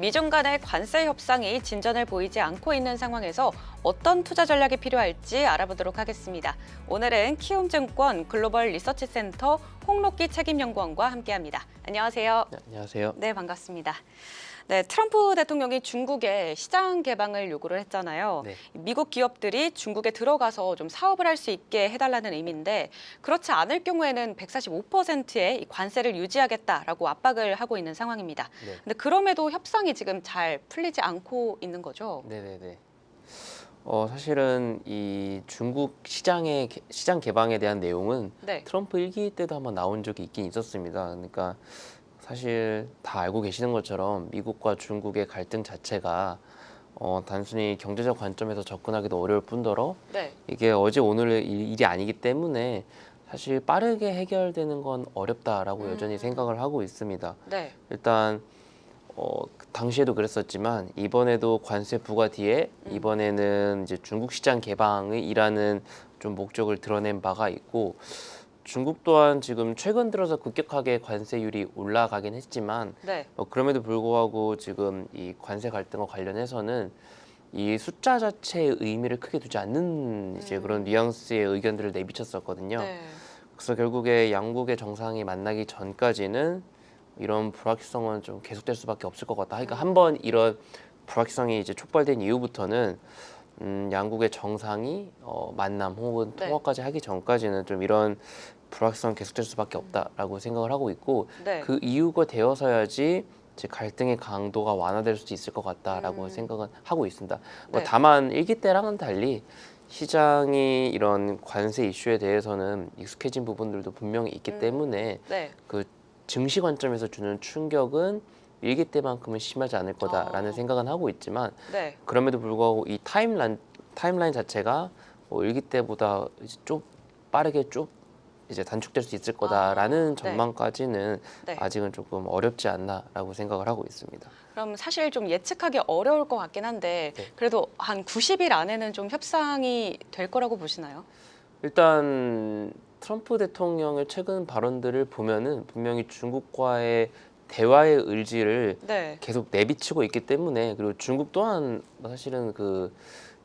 미중 간의 관세 협상이 진전을 보이지 않고 있는 상황에서 어떤 투자 전략이 필요할지 알아보도록 하겠습니다. 오늘은 키움증권 글로벌 리서치 센터 홍록기 책임연구원과 함께합니다. 안녕하세요. 네, 안녕하세요. 네, 반갑습니다. 네, 트럼프 대통령이 중국에 시장 개방을 요구를 했잖아요. 네. 미국 기업들이 중국에 들어가서 좀 사업을 할 수 있게 해달라는 의미인데 그렇지 않을 경우에는 145%의 관세를 유지하겠다라고 압박을 하고 있는 상황입니다. 네. 근데 그럼에도 협상이 지금 잘 풀리지 않고 있는 거죠. 네네네. 사실은 이 중국 시장 개방에 대한 내용은 네. 트럼프 1기 때도 한번 나온 적이 있긴 있었습니다. 그러니까 사실 다 알고 계시는 것처럼 미국과 중국의 갈등 자체가 단순히 경제적 관점에서 접근하기도 어려울 뿐더러 네. 이게 어제 오늘의 일이 아니기 때문에 사실 빠르게 해결되는 건 어렵다라고 여전히 생각을 하고 있습니다. 네. 일단 당시에도 그랬었지만 이번에도 관세 부과 뒤에 이번에는 이제 중국 시장 개방이라는 좀 목적을 드러낸 바가 있고 중국 또한 지금 최근 들어서 급격하게 관세율이 올라가긴 했지만 네. 그럼에도 불구하고 지금 이 관세 갈등과 관련해서는 이 숫자 자체의 의미를 크게 두지 않는 이제 그런 뉘앙스의 의견들을 내비쳤었거든요. 네. 그래서 결국에 양국의 정상이 만나기 전까지는 이런 불확실성은 좀 계속될 수밖에 없을 것 같다. 그러니까 한번 이런 불확실성이 이제 촉발된 이후부터는 양국의 정상이 만남 혹은 네. 통화까지 하기 전까지는 좀 이런 불확실성 계속될 수밖에 없다라고 생각을 하고 있고 네. 그 이유가 되어서야지 이제 갈등의 강도가 완화될 수도 있을 것 같다라고 생각은 하고 있습니다. 네. 다만 일기 때랑은 달리 시장이 이런 관세 이슈에 대해서는 익숙해진 부분들도 분명히 있기 때문에 네. 그 증시 관점에서 주는 충격은 일기 때만큼은 심하지 않을 거다라는 생각은 하고 있지만 네. 그럼에도 불구하고 이 타임라인 자체가 일기 때보다 이제 좀 빠르게 좀 이제 단축될 수 있을 거다라는 네. 전망까지는 네. 아직은 조금 어렵지 않나라고 생각을 하고 있습니다. 그럼 사실 좀 예측하기 어려울 것 같긴 한데 네. 그래도 한 90일 안에는 좀 협상이 될 거라고 보시나요? 일단 트럼프 대통령의 최근 발언들을 보면은 분명히 중국과의 대화의 의지를 네. 계속 내비치고 있기 때문에 그리고 중국 또한 사실은 그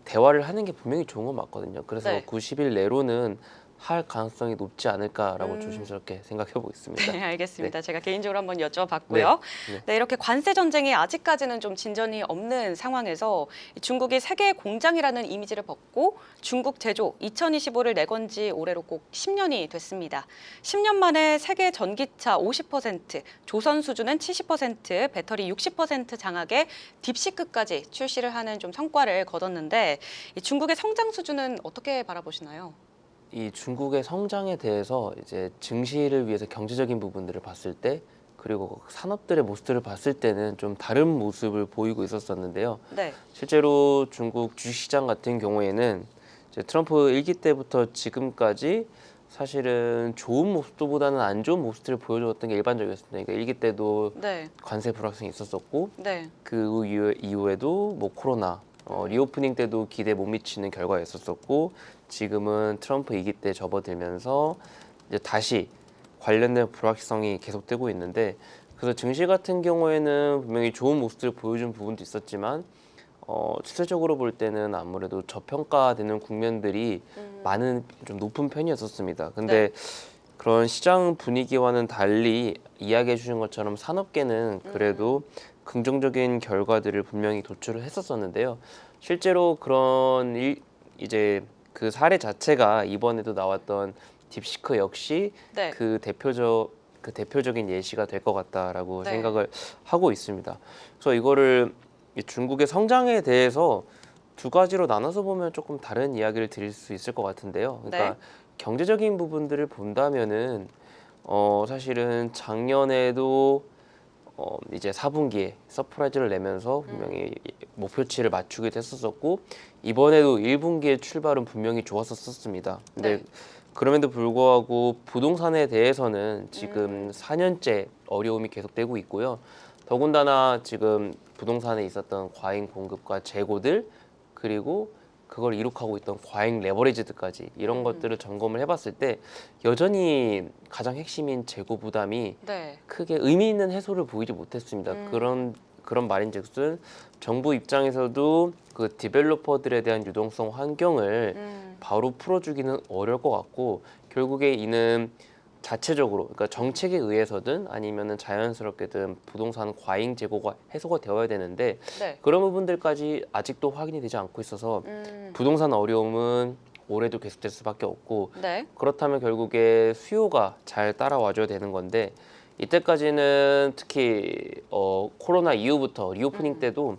대화를 하는 게 분명히 좋은 건 맞거든요. 그래서 네. 90일 내로는 할 가능성이 높지 않을까라고 음. 조심스럽게 생각해 보고 있습니다. 네, 알겠습니다. 제가 개인적으로 한번 여쭤봤고요. 네. 네, 이렇게 관세 전쟁이 아직까지는 좀 진전이 없는 상황에서 중국이 세계 공장이라는 이미지를 벗고 중국 제조 2025를 내건 지 올해로 꼭 10년이 됐습니다. 10년 만에 세계 전기차 50%, 조선 수주는 70%, 배터리 60% 장악에 딥시크까지 출시를 하는 좀 성과를 거뒀는데 이 중국의 성장 수준은 어떻게 바라보시나요? 이 중국의 성장에 대해서 이제 증시를 위해서 경제적인 부분들을 봤을 때 그리고 산업들의 모습들을 봤을 때는 좀 다른 모습을 보이고 있었었는데요. 네. 실제로 중국 주식시장 같은 경우에는 이제 트럼프 일기 때부터 지금까지 사실은 좋은 모습보다는 안 좋은 모습들을 보여줬던 게 일반적이었습니다. 그러니까 일기 때도 네. 관세 불확실성이 있었었고 네. 그 이후에도 뭐 코로나 리오프닝 때도 기대에 못 미치는 결과였었고 지금은 트럼프 2기 때 접어들면서 이제 다시 관련된 불확실성이 계속되고 있는데 그래서 증시 같은 경우에는 분명히 좋은 모습을 보여준 부분도 있었지만 추세적으로 볼 때는 아무래도 저평가되는 국면들이 많은 좀 높은 편이었었습니다. 근데 그런 시장 분위기와는 달리 이야기해 주신 것처럼 산업계는 그래도 긍정적인 결과들을 분명히 도출을 했었었는데요. 실제로 그런 이제 그 사례 자체가 이번에도 나왔던 딥시크 역시 네. 그 대표적인 예시가 될 것 같다라고 네. 생각을 하고 있습니다. 그래서 이거를 이 중국의 성장에 대해서 두 가지로 나눠서 보면 조금 다른 이야기를 드릴 수 있을 것 같은데요. 그러니까 네. 경제적인 부분들을 본다면은 사실은 작년에도 이제 4분기에 서프라이즈를 내면서 분명히 목표치를 맞추기도 했었었고 이번에도 1분기의 출발은 분명히 좋았었습니다. 근데 네. 그럼에도 불구하고 부동산에 대해서는 지금 4년째 어려움이 계속되고 있고요. 더군다나 지금 부동산에 있었던 과잉 공급과 재고들 그리고 그걸 이룩하고 있던 과잉 레버리지드까지 이런 것들을 점검을 해봤을 때 여전히 가장 핵심인 재고 부담이 네. 크게 의미 있는 해소를 보이지 못했습니다. 그런 말인즉슨 정부 입장에서도 그 디벨로퍼들에 대한 유동성 환경을 바로 풀어주기는 어려울 것 같고 결국에 이는 자체적으로 그러니까 정책에 의해서든 아니면은 자연스럽게든 부동산 과잉 재고가 해소가 되어야 되는데 네. 그런 부분들까지 아직도 확인이 되지 않고 있어서 부동산 어려움은 올해도 계속될 수밖에 없고 네. 그렇다면 결국에 수요가 잘 따라와줘야 되는 건데 이때까지는 특히 코로나 이후부터 리오프닝 때도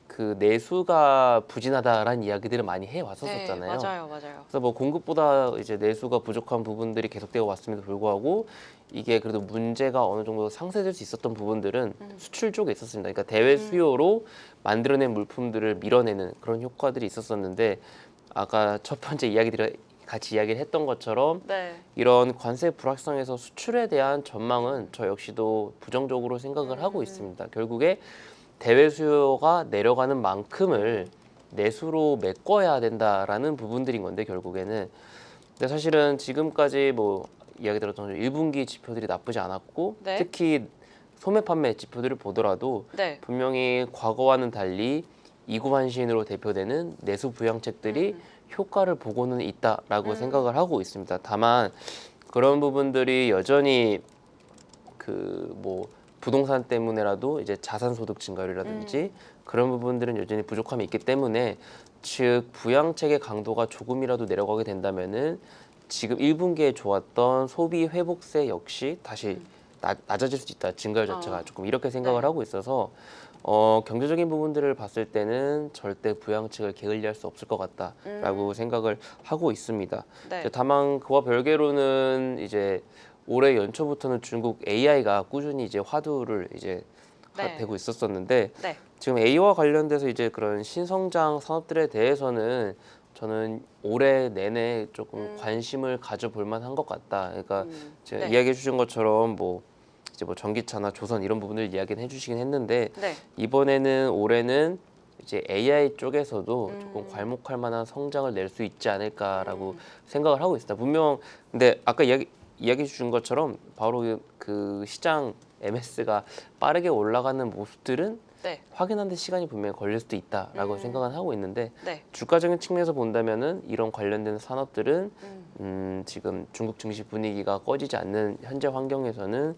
그 내수가 부진하다라는 이야기들을 많이 해 네, 왔었잖아요. 맞아요, 맞아요. 그래서 뭐 공급보다 이제 내수가 부족한 부분들이 계속되어 왔음에도 불구하고 이게 그래도 문제가 어느 정도 상쇄될 수 있었던 부분들은 수출 쪽에 있었습니다. 그러니까 대외 수요로 만들어낸 물품들을 밀어내는 그런 효과들이 있었었는데 아까 첫 번째 이야기들 같이 이야기를 했던 것처럼 네. 이런 관세 불확실성에서 수출에 대한 전망은 저 역시도 부정적으로 생각을 하고 있습니다. 결국에 대외 수요가 내려가는 만큼을 내수로 메꿔야 된다라는 부분들인 건데 결국에는 근데 사실은 지금까지 뭐 이야기 들었던 1분기 지표들이 나쁘지 않았고 네. 특히 소매 판매 지표들을 보더라도 네. 분명히 과거와는 달리 이구환신으로 대표되는 내수 부양책들이 효과를 보고는 있다라고 생각을 하고 있습니다. 다만 그런 부분들이 여전히 그 뭐 부동산 때문에라도 이제 자산 소득 증가율이라든지 그런 부분들은 여전히 부족함이 있기 때문에 즉 부양책의 강도가 조금이라도 내려가게 된다면은 지금 1분기에 좋았던 소비 회복세 역시 다시 낮아질 수 있다. 증가율 자체가 조금 이렇게 생각을 네. 하고 있어서 경제적인 부분들을 봤을 때는 절대 부양책을 게을리할 수 없을 것 같다라고 생각을 하고 있습니다. 네. 이제 다만 그와 별개로는 이제 올해 연초부터는 중국 AI가 꾸준히 이제 화두를 이제 네. 되고 있었었는데 네. 지금 AI와 관련돼서 이제 그런 신성장 산업들에 대해서는 저는 올해 내내 조금 관심을 가져볼 만한 것 같다. 그러니까 제가 네. 이야기해 주신 것처럼 뭐 이제 뭐 전기차나 조선 이런 부분을 이야기는 해주시긴 했는데 네. 이번에는 올해는 이제 AI 쪽에서도 조금 괄목할 만한 성장을 낼 수 있지 않을까라고 생각을 하고 있습니다. 분명 근데 아까 이야기 주신 것처럼 바로 그 시장 MS가 빠르게 올라가는 모습들은 네. 확인하는 데 시간이 분명히 걸릴 수도 있다라고 생각은 하고 있는데 네. 주가적인 측면에서 본다면은 이런 관련된 산업들은 지금 중국 증시 분위기가 꺼지지 않는 현재 환경에서는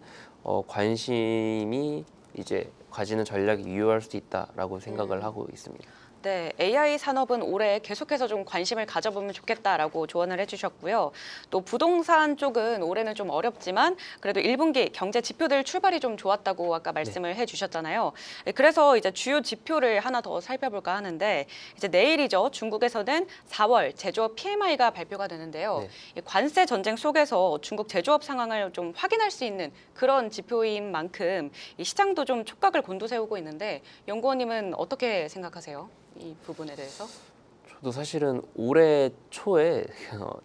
관심이 이제 가지는 전략이 유효할 수도 있다라고 생각을 하고 있습니다. 네, AI 산업은 올해 계속해서 좀 관심을 가져보면 좋겠다라고 조언을 해주셨고요. 또 부동산 쪽은 올해는 좀 어렵지만 그래도 1분기 경제 지표들 출발이 좀 좋았다고 아까 말씀을 해주셨잖아요. 네, 그래서 이제 주요 지표를 하나 더 살펴볼까 하는데 이제 내일이죠. 중국에서는 4월 제조업 PMI가 발표가 되는데요. 네. 이 관세 전쟁 속에서 중국 제조업 상황을 좀 확인할 수 있는 그런 지표인 만큼 이 시장도 좀 촉각을 곤두세우고 있는데 연구원님은 어떻게 생각하세요? 이 부분에 대해서? 저도 사실은 올해 초에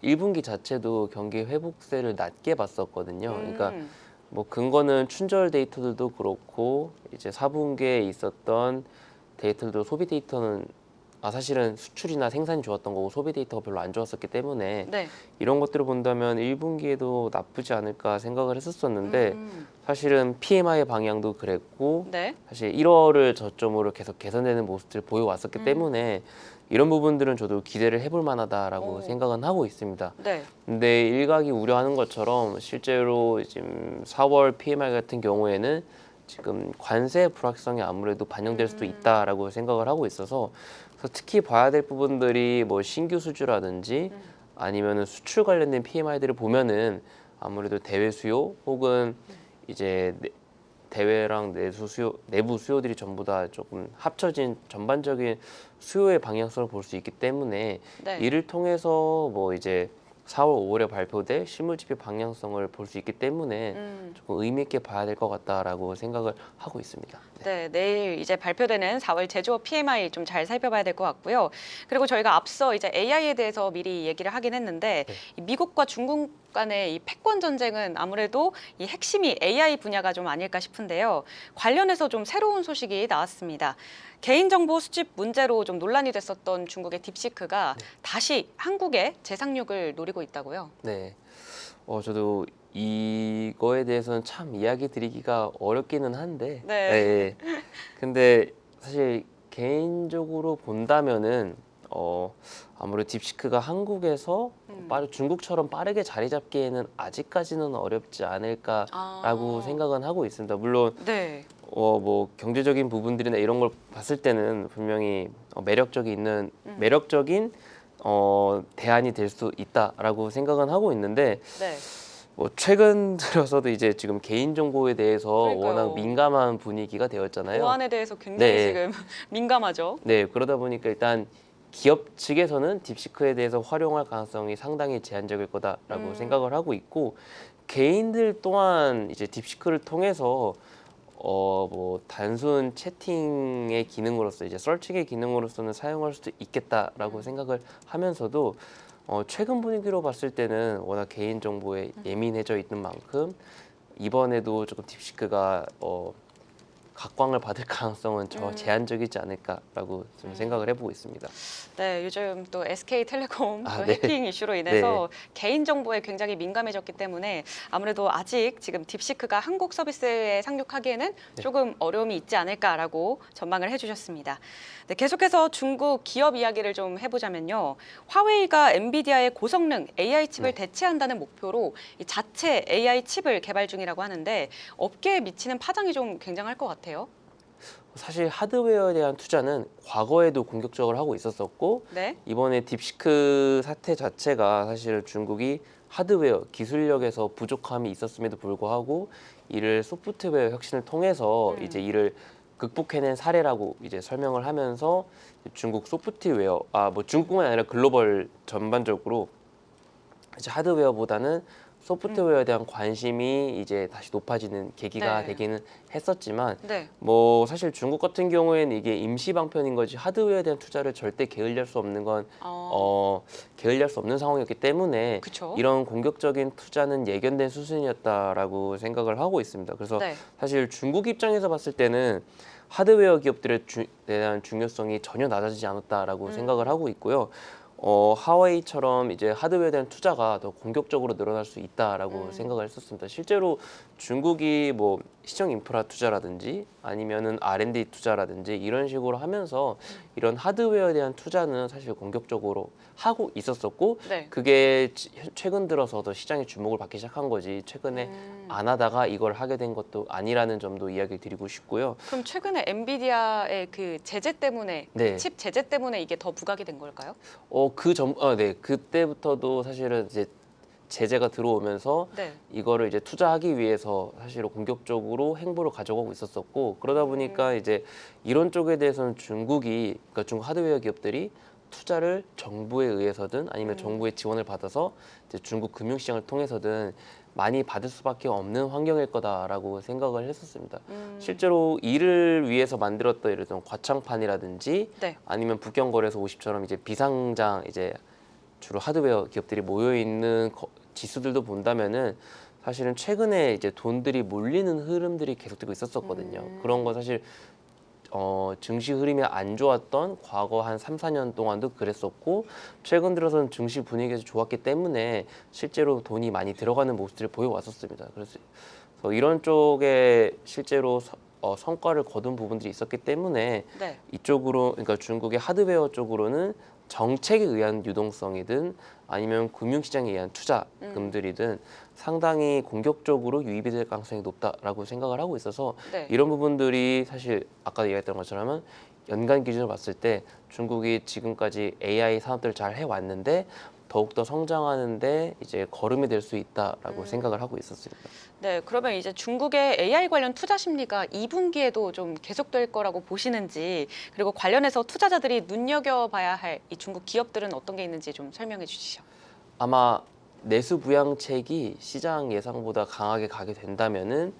1분기 자체도 경기 회복세를 낮게 봤었거든요. 그러니까 뭐 근거는 춘절 데이터들도 그렇고 이제 4분기에 있었던 데이터들도 소비 데이터는 사실은 수출이나 생산이 좋았던 거고 소비 데이터가 별로 안 좋았었기 때문에 네. 이런 것들을 본다면 1분기에도 나쁘지 않을까 생각을 했었었는데 사실은 PMI의 방향도 그랬고 네. 사실 1월을 저점으로 계속 개선되는 모습들을 보여왔었기 때문에 이런 부분들은 저도 기대를 해볼 만하다라고 오. 생각은 하고 있습니다. 네. 근데 일각이 우려하는 것처럼 실제로 지금 4월 PMI 같은 경우에는 지금 관세 불확실성이 아무래도 반영될 수도 있다라고 생각을 하고 있어서 그래서 특히 봐야 될 부분들이 뭐 신규 수주라든지 아니면은 수출 관련된 PMI들을 보면은 아무래도 대외 수요 혹은 이제 대외랑 내수 수요, 내부 수요들이 전부 다 조금 합쳐진 전반적인 수요의 방향성을 볼 수 있기 때문에 네. 이를 통해서 뭐 이제 4월, 5월에 발표될 실물지표 방향성을 볼 수 있기 때문에 조금 의미 있게 봐야 될 것 같다라고 생각을 하고 있습니다. 네, 내일 이제 발표되는 4월 제조업 PMI 좀 잘 살펴봐야 될 것 같고요. 그리고 저희가 앞서 이제 AI에 대해서 미리 얘기를 하긴 했는데 이 미국과 중국 간의 이 패권 전쟁은 아무래도 이 핵심이 AI 분야가 좀 아닐까 싶은데요. 관련해서 좀 새로운 소식이 나왔습니다. 개인정보 수집 문제로 좀 논란이 됐었던 중국의 딥시크가 다시 한국의 재상륙을 노리고 있다고요. 네. 저도 이거에 대해서는 참 이야기 드리기가 어렵기는 한데, 네. 예. 근데 사실 개인적으로 본다면은 아무래도 딥시크가 한국에서 중국처럼 빠르게 자리 잡기에는 아직까지는 어렵지 않을까라고 아. 생각은 하고 있습니다. 물론 네. 뭐 경제적인 부분들이나 이런 걸 봤을 때는 분명히 매력적인 대안이 될 수 있다라고 생각은 하고 있는데 네. 뭐 최근 들어서도 이제 지금 개인 정보에 대해서 워낙 그러니까요. 민감한 분위기가 되었잖아요. 보안에 대해서 굉장히 네. 지금 민감하죠. 네, 그러다 보니까 일단 기업 측에서는 딥시크에 대해서 활용할 가능성이 상당히 제한적일 거다라고 생각을 하고 있고 개인들 또한 이제 딥시크를 통해서 뭐 단순 채팅의 기능으로서 이제 서칭의 기능으로서는 사용할 수도 있겠다라고 생각을 하면서도 최근 분위기로 봤을 때는 워낙 개인 정보에 예민해져 있는 만큼 이번에도 조금 딥시크가 각광을 받을 가능성은 제한적이지 않을까라고 좀 생각을 해보고 있습니다. 네, 요즘 또 SK텔레콤 또 네. 해킹 이슈로 인해서 개인 정보에 굉장히 민감해졌기 때문에 아무래도 아직 지금 딥시크가 한국 서비스에 상륙하기에는 조금 어려움이 있지 않을까라고 전망을 해주셨습니다. 네, 계속해서 중국 기업 이야기를 좀 해보자면요. 화웨이가 엔비디아의 고성능 AI 칩을 대체한다는 목표로 이 자체 AI 칩을 개발 중이라고 하는데 업계에 미치는 파장이 좀 굉장할 것 같아요. 사실 하드웨어에 대한 투자는 과거에도 공격적으로 하고 있었었고 네. 이번에 딥시크 사태 자체가 사실 중국이 하드웨어 기술력에서 부족함이 있었음에도 불구하고 이를 소프트웨어 혁신을 통해서 이제 이를 극복해낸 사례라고 이제 설명을 하면서 중국 소프트웨어 뭐 중국뿐만 아니라 글로벌 전반적으로 이제 하드웨어보다는 소프트웨어에 대한 관심이 이제 다시 높아지는 계기가 네. 되기는 했었지만 네. 뭐 사실 중국 같은 경우에는 이게 임시 방편인 거지 하드웨어에 대한 투자를 절대 게을리할 수 없는 건 게을리할 수 없는 상황이었기 때문에 그쵸. 이런 공격적인 투자는 예견된 수준이었다라고 생각을 하고 있습니다. 그래서 네. 사실 중국 입장에서 봤을 때는 하드웨어 기업들에 대한 중요성이 전혀 낮아지지 않았다라고 생각을 하고 있고요. 하웨이처럼 이제 하드웨어에 대한 투자가 더 공격적으로 늘어날 수 있다라고 생각을 했었습니다. 실제로 중국이 뭐 시정 인프라 투자라든지 아니면은 R&D 투자라든지 이런 식으로 하면서 이런 하드웨어에 대한 투자는 사실 공격적으로 하고 있었었고 네. 그게 최근 들어서 더 시장의 주목을 받기 시작한 거지 최근에 안 하다가 이걸 하게 된 것도 아니라는 점도 이야기를 드리고 싶고요. 그럼 최근에 엔비디아의 그 제재 때문에 네. 칩 제재 때문에 이게 더 부각이 된 걸까요? 네. 그때부터도 사실은 이제 제재가 들어오면서 네. 이거를 이제 투자하기 위해서 사실은 공격적으로 행보를 가져가고 있었었고 그러다 보니까 이제 이런 쪽에 대해서는 그러니까 중국 하드웨어 기업들이 투자를 정부에 의해서든 아니면 정부의 지원을 받아서 이제 중국 금융시장을 통해서든 많이 받을 수밖에 없는 환경일 거다라고 생각을 했었습니다. 실제로 이를 위해서 만들었던 예를 들어 과창판이라든지 네. 아니면 북경거래소 50처럼 이제 비상장 이제 주로 하드웨어 기업들이 모여 있는 지수들도 본다면은 사실은 최근에 이제 돈들이 몰리는 흐름들이 계속되고 있었었거든요. 그런 건 사실 증시 흐름이 안 좋았던 과거 한 3, 4년 동안도 그랬었고 최근 들어서는 증시 분위기가 좋았기 때문에 실제로 돈이 많이 들어가는 모습들을 보여왔었습니다. 그래서 이런 쪽에 실제로 성과를 거둔 부분들이 있었기 때문에 네. 이쪽으로 그러니까 중국의 하드웨어 쪽으로는 정책에 의한 유동성이든 아니면 금융시장에 의한 투자금들이든 상당히 공격적으로 유입이 될 가능성이 높다라고 생각을 하고 있어서 네. 이런 부분들이 사실 아까 얘기했던 것처럼 연간 기준으로 봤을 때 중국이 지금까지 AI 산업들을 잘 해왔는데 더욱더 성장하는데 이제 걸음이 될 수 있다라고 생각을 하고 있었습니다. 네, 그러면 이제 중국의 AI 관련 투자 심리가 2분기에도 좀 계속될 거라고 보시는지 그리고 관련해서 투자자들이 눈여겨봐야 할 이 중국 기업들은 어떤 게 있는지 좀 설명해 주시죠. 아마 내수 부양책이 시장 예상보다 강하게 가게 된다면은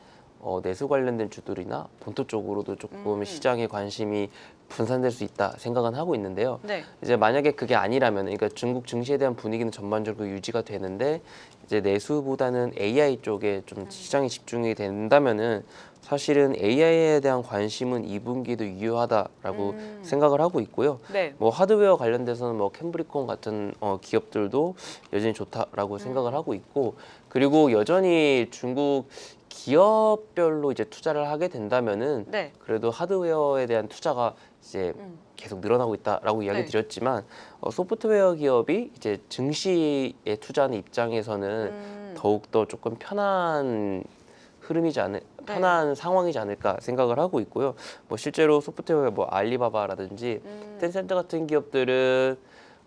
내수 관련된 주들이나 본토 쪽으로도 조금 시장에 관심이 분산될 수 있다 생각은 하고 있는데요. 네. 이제 만약에 그게 아니라면, 그러니까 중국 증시에 대한 분위기는 전반적으로 유지가 되는데 이제 내수보다는 AI 쪽에 좀 시장이 집중이 된다면은 사실은 AI에 대한 관심은 2분기도 유효하다라고 생각을 하고 있고요. 네. 뭐 하드웨어 관련돼서는 뭐 캠브리콘 같은 기업들도 여전히 좋다라고 생각을 하고 있고, 그리고 여전히 중국 기업별로 이제 투자를 하게 된다면은 네. 그래도 하드웨어에 대한 투자가 이제 계속 늘어나고 있다라고 이야기 네. 드렸지만 소프트웨어 기업이 이제 증시에 투자하는 입장에서는 더욱더 조금 편한 흐름이지 않을 편한 상황이지 않을까 생각을 하고 있고요. 뭐 실제로 소프트웨어 뭐 알리바바라든지 텐센트 같은 기업들은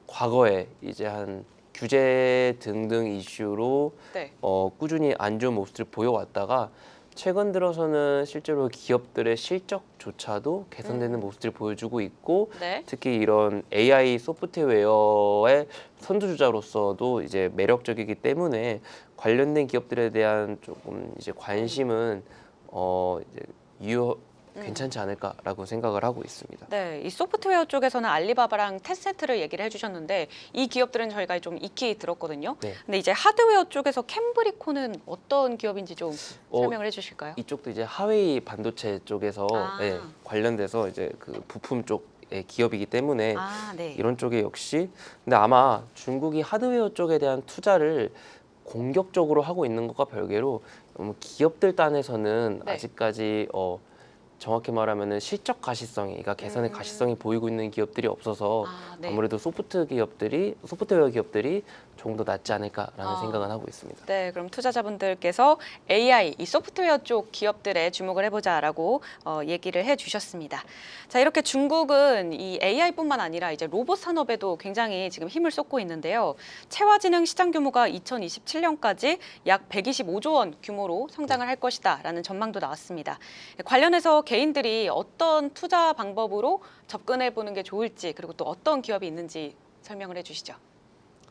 과거에 이제 한 규제 등등 이슈로 네. 꾸준히 안 좋은 모습을 보여왔다가 최근 들어서는 실제로 기업들의 실적조차도 개선되는 모습들을 보여주고 있고, 네. 특히 이런 AI 소프트웨어의 선두주자로서도 이제 매력적이기 때문에 관련된 기업들에 대한 조금 이제 관심은 이제 괜찮지 않을까라고 생각을 하고 있습니다. 네, 이 소프트웨어 쪽에서는 알리바바랑 텐센트를 얘기를 해주셨는데 이 기업들은 저희가 좀 익히 들었거든요. 네. 근데 이제 하드웨어 쪽에서 캠브리코는 어떤 기업인지 좀 설명을 해주실까요? 이쪽도 이제 하웨이 반도체 쪽에서 네, 관련돼서 이제 그 부품 쪽의 기업이기 때문에 네. 이런 쪽에 역시, 근데 아마 중국이 하드웨어 쪽에 대한 투자를 공격적으로 하고 있는 것과 별개로 너무 기업들 단에서는 네. 아직까지 정확히 말하면은 실적 가시성이, 그러니까 개선의 가시성이 보이고 있는 기업들이 없어서 네. 아무래도 소프트웨어 기업들이 조금 더 낫지 않을까라는 생각은 하고 있습니다. 네, 그럼 투자자분들께서 AI, 이 소프트웨어 쪽 기업들에 주목을 해보자라고 얘기를 해주셨습니다. 자, 이렇게 중국은 이 AI뿐만 아니라 이제 로봇 산업에도 굉장히 지금 힘을 쏟고 있는데요. 체화지능 시장 규모가 2027년까지 약 125조 원 규모로 성장을 할 것이다라는 전망도 나왔습니다. 관련해서 개인들이 어떤 투자 방법으로 접근해 보는 게 좋을지, 그리고 또 어떤 기업이 있는지 설명을 해주시죠.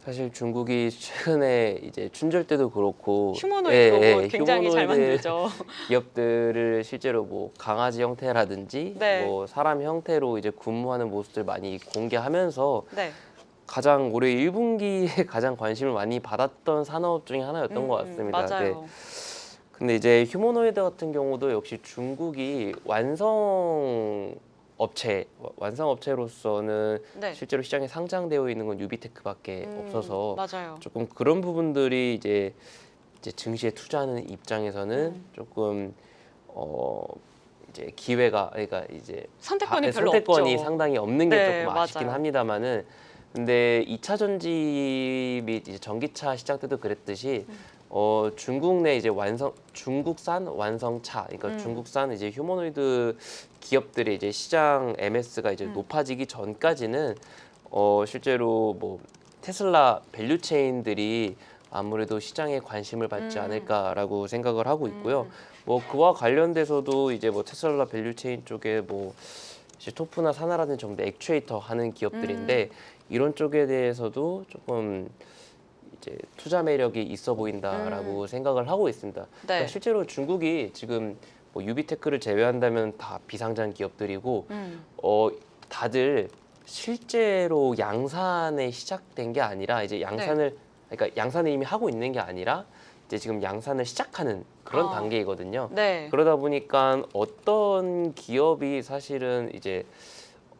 사실 중국이 최근에 이제 춘절 때도 그렇고 휴머노이드 로봇 굉장히 잘 휴머노이드 만들죠. 기업들을 실제로 뭐 강아지 형태라든지 네. 뭐 사람 형태로 이제 군무하는 모습들 많이 공개하면서 네. 가장 올해 1분기에 가장 관심을 많이 받았던 산업 중에 하나였던 것 같습니다. 네. 맞아요. 근데 이제 휴머노이드 같은 경우도 역시 중국이 완성 업체로서는 네. 실제로 시장에 상장되어 있는 건 유비테크밖에 없어서 맞아요. 조금 그런 부분들이 이제 증시에 투자하는 입장에서는 조금 이제 기회가, 그러니까 이제 선택권이 별로 선택권이 없죠. 상당히 없는 게 네, 조금 아쉽긴 맞아요. 합니다만은, 근데 2차 전지 및 이제 전기차 시장 때도 그랬듯이 중국 내 이제 중국산 완성차, 그러니까 중국산 이제 휴머노이드 기업들의 이제 시장 MS가 이제 높아지기 전까지는 실제로 뭐 테슬라 밸류 체인들이 아무래도 시장에 관심을 받지 않을까라고 생각을 하고 있고요. 뭐 그와 관련돼서도 이제 뭐 테슬라 밸류 체인 쪽에 뭐 이제 토프나 사나라는 정도 액추에이터 하는 기업들인데 이런 쪽에 대해서도 조금 이제 투자 매력이 있어 보인다라고 생각을 하고 있습니다. 네. 그러니까 실제로 중국이 지금 뭐 유비테크를 제외한다면 다 비상장 기업들이고 다들 실제로 양산에 시작된 게 아니라 이제 그러니까 양산을 이미 하고 있는 게 아니라 이제 지금 양산을 시작하는 그런 단계이거든요. 네. 그러다 보니까 어떤 기업이 사실은 이제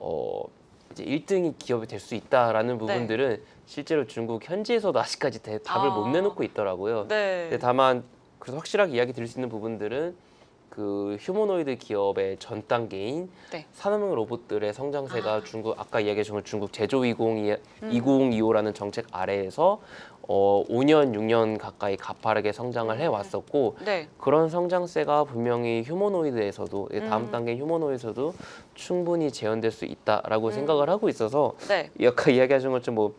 1등이 기업이 될 수 있다라는 부분들은 실제로 중국 현지에서도 아직까지 답을 못 내놓고 있더라고요. 네. 근데 다만 그래서 확실하게 이야기 드릴 수 있는 부분들은 그 휴머노이드 기업의 전 단계인 네. 산업용 로봇들의 성장세가 중국, 아까 이야기해 준 중국 제조 2025라는 정책 아래에서 5년, 6년 가까이 가파르게 성장을 해왔었고 네. 그런 성장세가 분명히 휴머노이드에서도 다음 단계 휴머노이드에서도 충분히 재현될 수 있다라고 생각을 하고 있어서 네. 아까 이야기하신 것처럼 뭐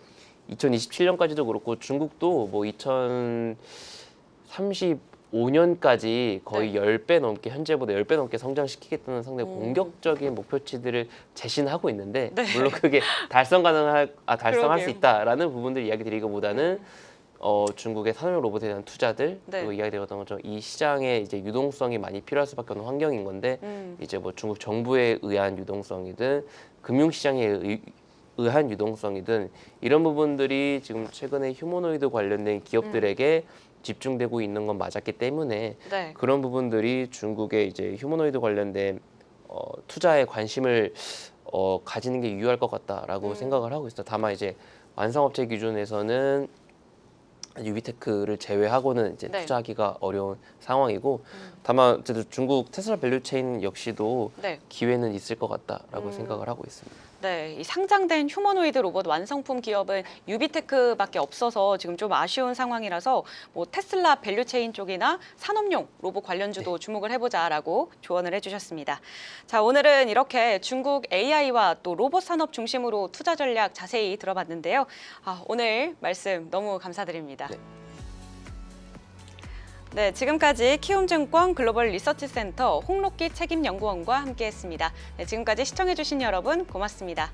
2027년까지도 그렇고 중국도 뭐 2035년까지 거의 10배 넘게, 현재보다 10배 넘게 성장시키겠다는 상당히 공격적인 목표치들을 제시하고 있는데 네. 물론 그게 달성할 수 그러게요. 있다라는 부분들 이야기 드리기보다는 중국의 산업 로봇에 대한 투자들 네. 그리고 이야기드렸던 것처럼 이 시장에 이제 유동성이 많이 필요할 수밖에 없는 환경인 건데 이제 뭐 중국 정부에 의한 유동성이든 금융시장에 의한 유동성이든 이런 부분들이 지금 최근에 휴머노이드 관련된 기업들에게 집중되고 있는 건 맞았기 때문에 네. 그런 부분들이 중국의 이제 휴머노이드 관련된 투자에 관심을 가지는 게 유효할 것 같다라고 생각을 하고 있어요. 다만 이제 완성업체 기준에서는 유비테크를 제외하고는 이제 네. 투자하기가 어려운 상황이고 다만 어쨌든 중국 테슬라 밸류체인 역시도 네. 기회는 있을 것 같다라고 생각을 하고 있습니다. 네, 이 상장된 휴머노이드 로봇 완성품 기업은 유비테크밖에 없어서 지금 좀 아쉬운 상황이라서 뭐 테슬라 밸류체인 쪽이나 산업용 로봇 관련주도 주목을 해보자라고 조언을 해주셨습니다. 자, 오늘은 이렇게 중국 AI와 또 로봇 산업 중심으로 투자 전략 자세히 들어봤는데요. 오늘 말씀 너무 감사드립니다. 네. 네, 지금까지 키움증권 글로벌 리서치 센터 홍록기 책임연구원과 함께했습니다. 네, 지금까지 시청해주신 여러분 고맙습니다.